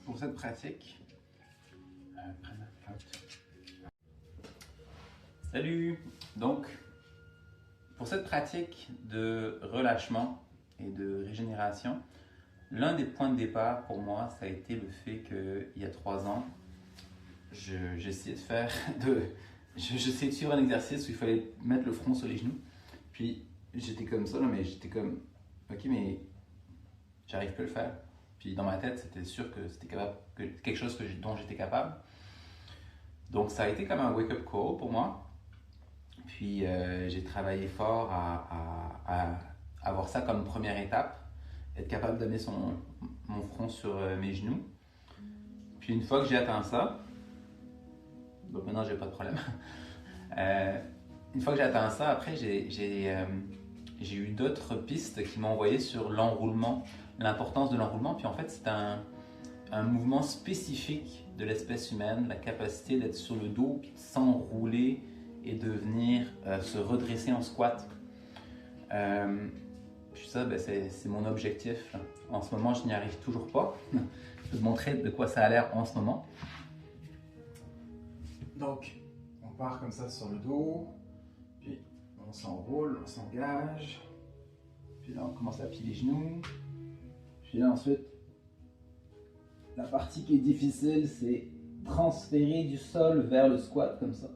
pour cette pratique, salut! Donc, pour cette pratique de relâchement et de régénération, l'un des points de départ pour moi, ça a été le fait qu'il y a 3 ans, j'essayais de suivre un exercice où il fallait mettre le front sur les genoux. Puis j'étais comme ça, là, mais j'étais comme, ok, mais j'arrive plus à le faire. Puis dans ma tête, c'était sûr que c'était quelque chose dont j'étais capable. Donc ça a été comme un wake-up call pour moi. Puis j'ai travaillé fort à avoir ça comme première étape, être capable de mettre mon front sur mes genoux. Puis une fois que j'ai atteint ça, donc maintenant j'ai pas de problème. Une fois que j'ai atteint ça, après j'ai eu d'autres pistes qui m'ont envoyé sur l'enroulement, l'importance de l'enroulement. Puis en fait, c'est un mouvement spécifique de l'espèce humaine, la capacité d'être sur le dos, puis de s'enrouler et de venir se redresser en squat. Puis ça, ben, c'est mon objectif. En ce moment, je n'y arrive toujours pas. Je peux te montrer de quoi ça a l'air en ce moment. Donc, on part comme ça sur le dos, puis on s'enroule, on s'engage, puis là on commence à plier les genoux, puis là ensuite, la partie qui est difficile, c'est transférer du sol vers le squat comme ça.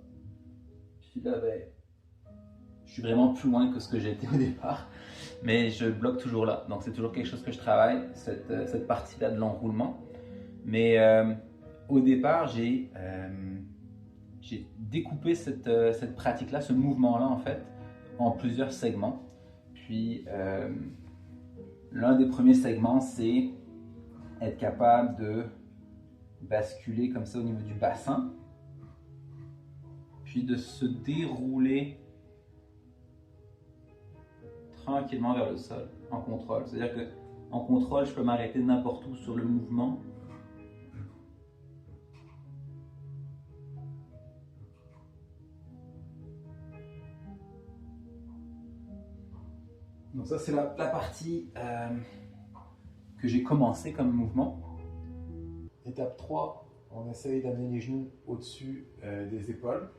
Puis là, ben, je suis vraiment plus loin que ce que j'étais au départ, mais je bloque toujours là. Donc c'est toujours quelque chose que je travaille, cette partie-là de l'enroulement. Mais au départ, j'ai découpé cette pratique-là, ce mouvement-là en fait, en plusieurs segments. Puis l'un des premiers segments, c'est être capable de basculer comme ça au niveau du bassin, puis de se dérouler tranquillement vers le sol, en contrôle. C'est-à-dire qu'en contrôle, je peux m'arrêter n'importe où sur le mouvement. Donc ça, c'est la partie que j'ai commencé comme mouvement. Étape 3, on essaye d'amener les genoux au-dessus des épaules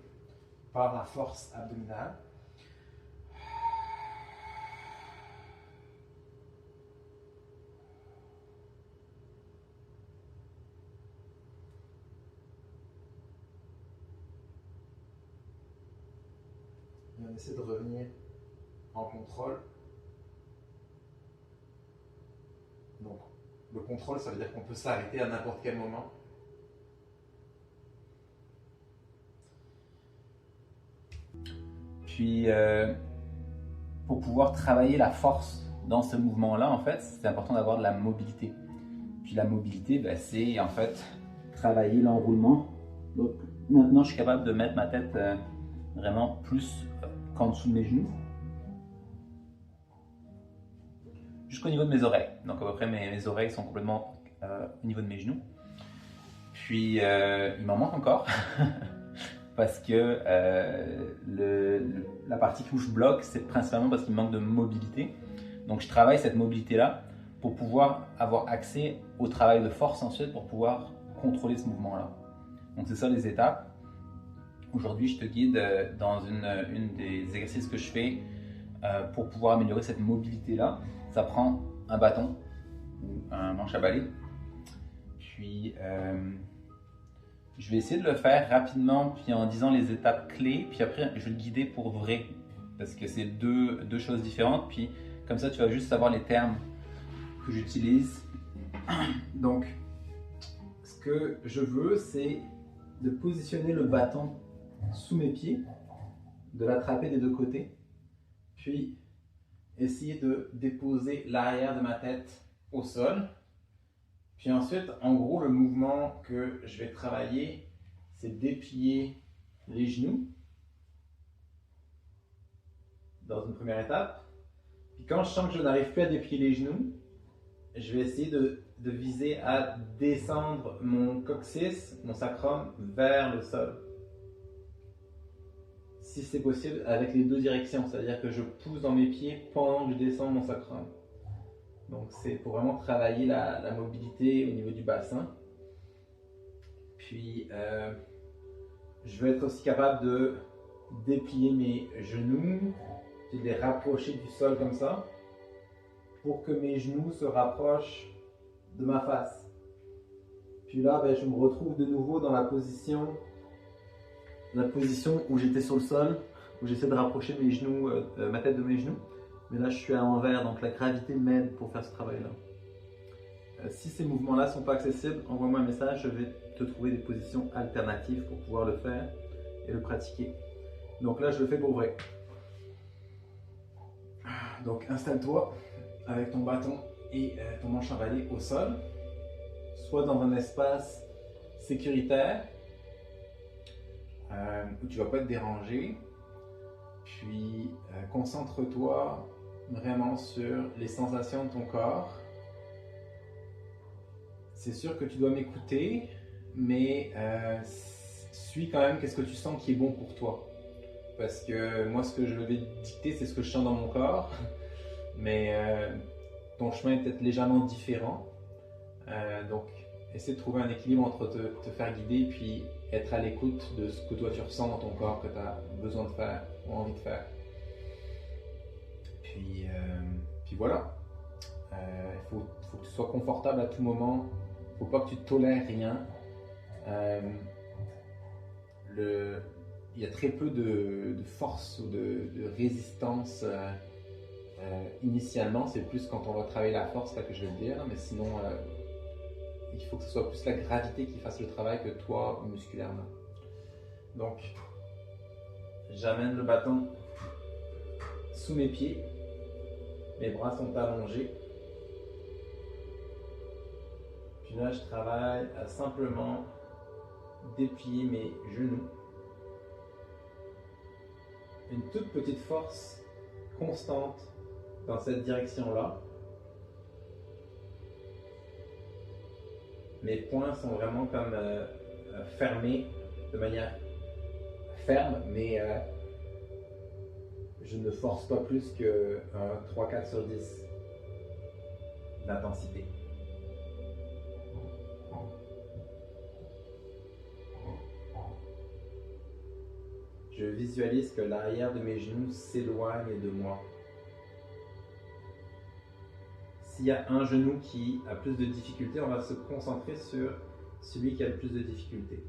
par la force abdominale. Et on essaie de revenir en contrôle. Donc, le contrôle, ça veut dire qu'on peut s'arrêter à n'importe quel moment. Puis, pour pouvoir travailler la force dans ce mouvement-là, en fait, c'est important d'avoir de la mobilité. Puis la mobilité, ben, c'est en fait travailler l'enroulement. Donc, maintenant, je suis capable de mettre ma tête vraiment plus qu'en dessous de mes genoux, jusqu'au niveau de mes oreilles. Donc à peu près mes oreilles sont complètement au niveau de mes genoux. Puis il m'en manque encore parce que la partie où je bloque, c'est principalement parce qu'il me manque de mobilité. Donc je travaille cette mobilité-là pour pouvoir avoir accès au travail de force ensuite pour pouvoir contrôler ce mouvement-là. Donc c'est ça les étapes. Aujourd'hui, je te guide dans une des exercices que je fais pour pouvoir améliorer cette mobilité-là. Ça prend un bâton ou un manche à balai. Puis, je vais essayer de le faire rapidement, puis en disant les étapes clés. Puis après, je vais le guider pour vrai, parce que c'est deux choses différentes. Puis, comme ça, tu vas juste savoir les termes que j'utilise. Donc, ce que je veux, c'est de positionner le bâton sous mes pieds, de l'attraper des deux côtés, puis essayer de déposer l'arrière de ma tête au sol. Puis ensuite, en gros, le mouvement que je vais travailler, c'est déplier les genoux dans une première étape. Puis quand je sens que je n'arrive plus à déplier les genoux, je vais essayer de viser à descendre mon coccyx, mon sacrum, vers le sol. Si c'est possible, avec les deux directions, c'est-à-dire que je pousse dans mes pieds pendant que je descends mon sacrum. Donc c'est pour vraiment travailler la mobilité au niveau du bassin. Puis je vais être aussi capable de déplier mes genoux, de les rapprocher du sol comme ça, pour que mes genoux se rapprochent de ma face. Puis là, je me retrouve de nouveau dans la position où j'étais sur le sol, où j'essaie de rapprocher mes genoux, ma tête de mes genoux. Mais là, je suis à l'envers, donc la gravité m'aide pour faire ce travail-là. Si ces mouvements-là ne sont pas accessibles, envoie-moi un message, je vais te trouver des positions alternatives pour pouvoir le faire et le pratiquer. Donc là, je le fais pour vrai. Donc installe-toi avec ton bâton et ton manche en balai au sol, soit dans un espace sécuritaire où tu ne vas pas être dérangé. Puis concentre-toi vraiment sur les sensations de ton corps. C'est sûr que tu dois m'écouter, mais suis quand même qu'est-ce que tu sens qui est bon pour toi. Parce que moi, ce que je vais dicter, c'est ce que je sens dans mon corps. Mais ton chemin est peut-être légèrement différent. Donc, essaie de trouver un équilibre entre te faire guider puis être à l'écoute de ce que toi tu ressens dans ton corps, que tu as besoin de faire ou envie de faire. Puis voilà. Il faut que tu sois confortable à tout moment. Il ne faut pas que tu tolères rien. Il y a très peu de force ou de résistance initialement. C'est plus quand on va travailler la force là que je vais le dire. Mais sinon, il faut que ce soit plus la gravité qui fasse le travail que toi musculairement. Donc, j'amène le bâton sous mes pieds. Mes bras sont allongés. Puis là, je travaille à simplement déplier mes genoux. Une toute petite force constante dans cette direction-là. Mes poings sont vraiment comme fermés de manière ferme, mais je ne force pas plus que 3-4 sur 10 d'intensité. Je visualise que l'arrière de mes genoux s'éloigne de moi. S'il y a un genou qui a plus de difficultés, on va se concentrer sur celui qui a le plus de difficultés.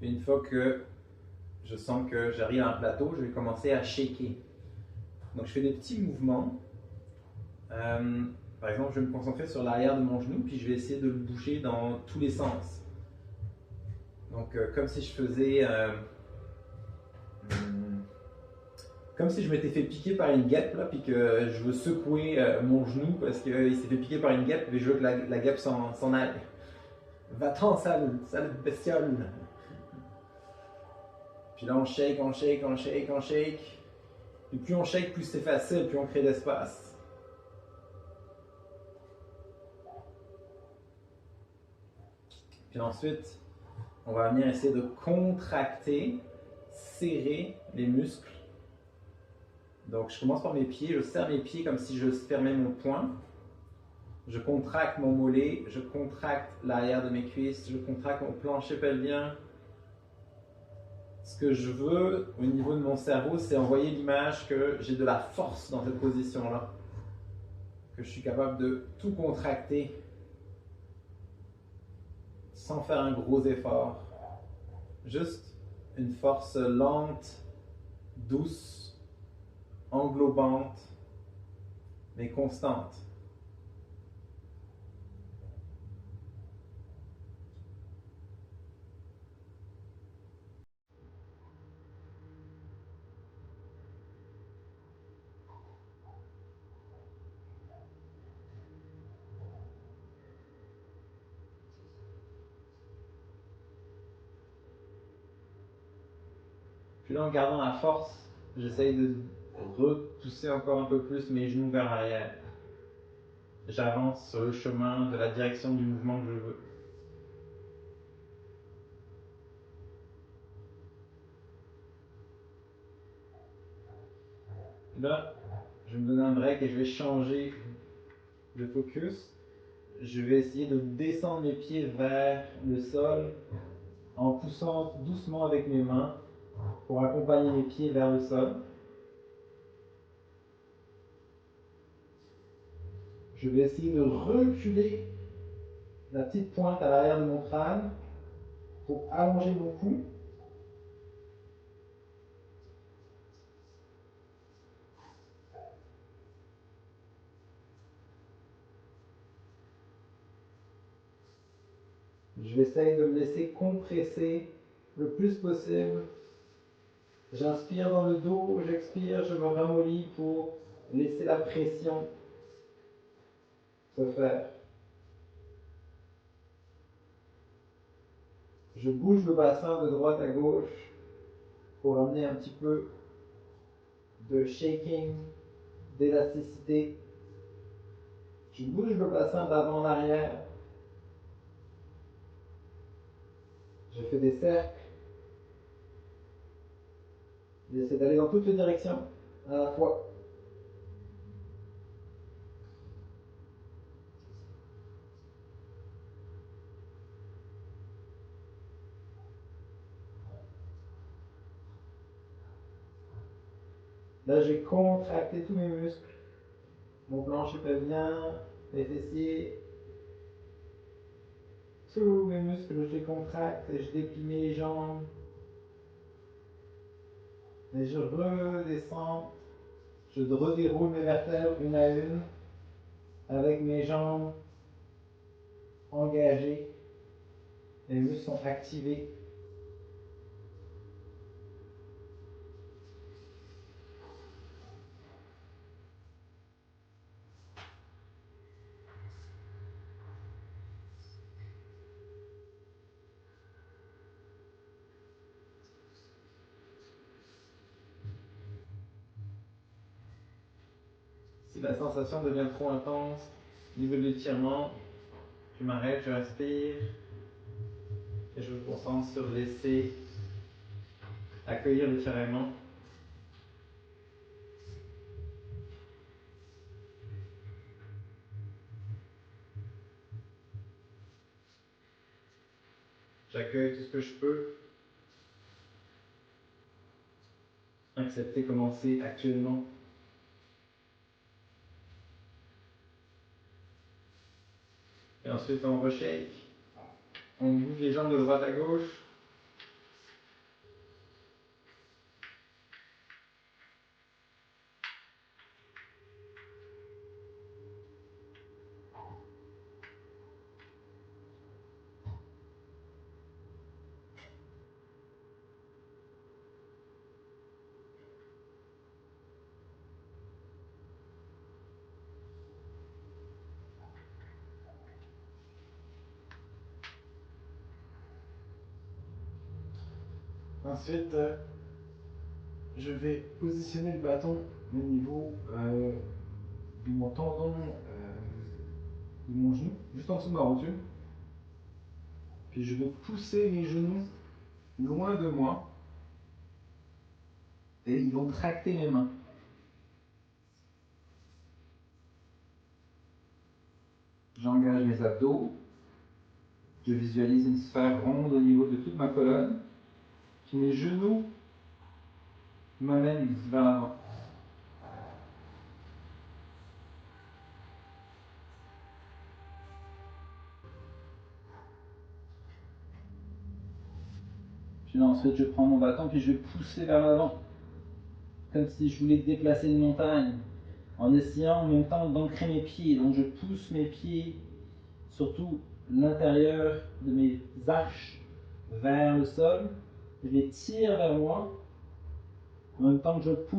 Une fois que je sens que j'arrive à un plateau, je vais commencer à shaker. Donc je fais des petits mouvements. Par exemple, je vais me concentrer sur l'arrière de mon genou, puis je vais essayer de le bouger dans tous les sens. Donc comme si je faisais... comme si je m'étais fait piquer par une guêpe, là, puis que je veux secouer mon genou parce qu'il s'est fait piquer par une guêpe, et je veux que la guêpe s'en aille. Va-t'en, sale bestiole! Puis là, on shake, on shake, on shake, on shake. Et plus on shake, plus c'est facile, plus on crée d'espace. Puis ensuite, on va venir essayer de contracter, serrer les muscles. Donc, je commence par mes pieds, je serre mes pieds comme si je fermais mon poing. Je contracte mon mollet, je contracte l'arrière de mes cuisses, je contracte mon plancher pelvien. Ce que je veux au niveau de mon cerveau, c'est envoyer l'image que j'ai de la force dans cette position-là. Que je suis capable de tout contracter sans faire un gros effort. Juste une force lente, douce, englobante, mais constante. Puis là, en gardant la force, j'essaye de repousser encore un peu plus mes genoux vers l'arrière. j'avance sur le chemin de la direction du mouvement que je veux. Là, je vais me donner un break et je vais changer de focus. Je vais essayer de descendre mes pieds vers le sol en poussant doucement avec mes mains pour accompagner mes pieds vers le sol. Je vais essayer de reculer la petite pointe à l'arrière de mon crâne pour allonger mon cou. Je vais essayer de me laisser compresser le plus possible. J'inspire dans le dos, j'expire, je me ramollis pour laisser la pression se faire. Je bouge le bassin de droite à gauche pour amener un petit peu de shaking, d'élasticité. Je bouge le bassin d'avant en arrière. Je fais des cercles. J'essaie d'aller dans toutes les directions à la fois. Là, j'ai contracté tous mes muscles. Mon plancher pelvien, mes fessiers, tous mes muscles, je les contracte et je déplie mes jambes. Et je redescends, je redéroule mes vertèbres une à une avec mes jambes engagées. Les muscles sont activés. Si la sensation devient trop intense, au niveau de l'étirement, je m'arrête, je respire et je me concentre sur laisser accueillir le tiraillement. J'accueille tout ce que je peux. Accepter comment c'est actuellement. Et ensuite on reshake. On bouge les jambes de droite à gauche. Ensuite, je vais positionner le bâton au niveau de mon tendon de mon genou, juste en dessous de ma rotule. Puis je vais pousser mes genoux loin de moi et ils vont tracter mes mains. J'engage mes abdos. Je visualise une sphère ronde au niveau de toute ma colonne. Puis mes genoux m'amènent vers l'avant. Puis là, ensuite, je prends mon bâton puis je vais pousser vers l'avant. Comme si je voulais déplacer une montagne. En essayant en même temps d'ancrer mes pieds. Donc je pousse mes pieds, surtout l'intérieur de mes arches, vers le sol. Je les tire vers moi, en même temps que je pousse.